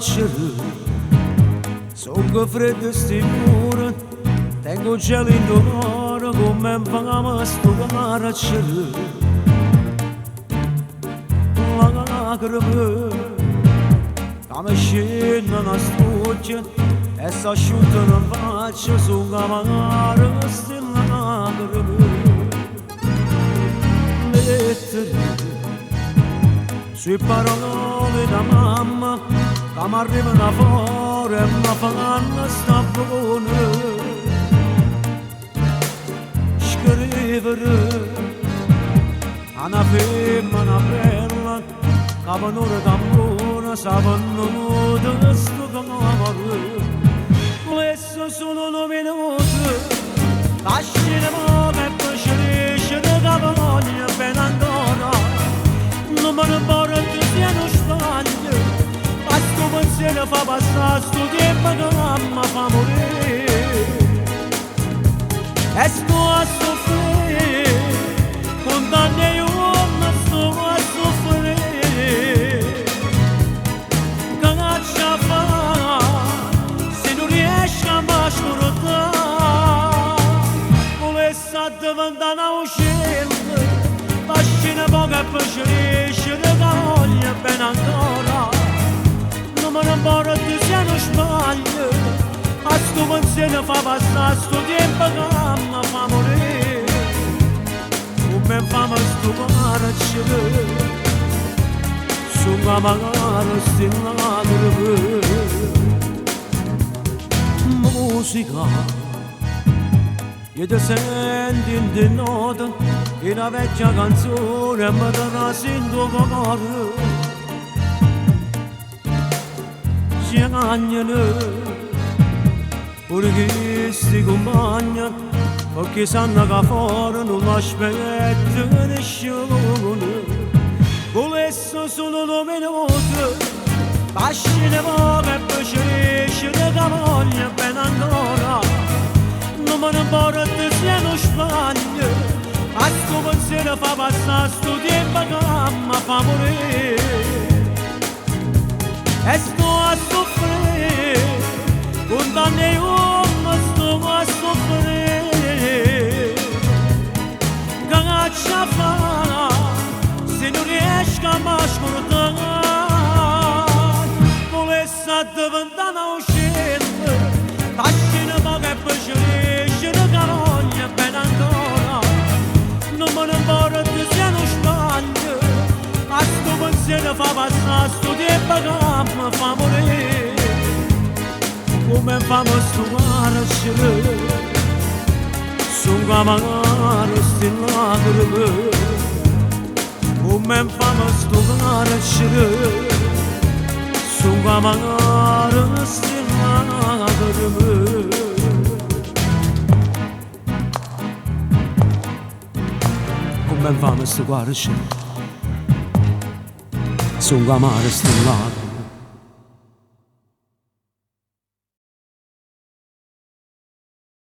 cielo, sono freddo e stimore, tengo gelo in dolore come fama studiare cielo. Lacrime, come scendono a stuccia e si asciuttano in faccia su camare queste lacrime. Lettere sui parole da mamma che mi arrivano fuori e mi fanno sta buona. Scrivere a una femmina bella che venore d'amore sa venuta sto camare. Questo sono 1 minuto, lasciamo che poi finisce da voglia ben ancora. Non me ne porto siano sbaglio, ma sto pensiero fa passare sto tempo che mamma fa morire. E sto a soffrire, condanne io ma sto a soffrire. Che caccia fa, se non riesci a masturare, volesse diventare una uscita. Lasciano poco e poi finisce da voglia ben ancora. Non me ne importa se non sbaglio, a sto pensiero fa passare sto tempo che mi fa morire. Come fa a stupare cielo, su camare sti lacrime. Musica io ti senti in di notte, in una vecchia canzone e mi dà sento cuore. Ci cagnano, perché sti compagni, perché sanno che fuori non l'aspetta nessuno. Volesse solo 1 minuto, lasciane poco e poi finisce da voglia ben ancora. Non me ne importa se non sbaglio, a sto pensiero fa passare sto tempo che mi fa morire. E sto a soffrire, condanne io ma sto a soffrire. Che caccia fa, se non riesco a mascordare, volesse diventare una uscita, lasciano poco e poi finisce da voglia ben ancora. Non me ne importa se non sbaglio, a sto pensiero fa passare sto tempo che mi fa morire. Come fa a stupare cielo, su camare sti lacrime. Come fa a stupare cielo, su camare sti lacrime. Come fa a stupare cielo, su camare sti lacrime.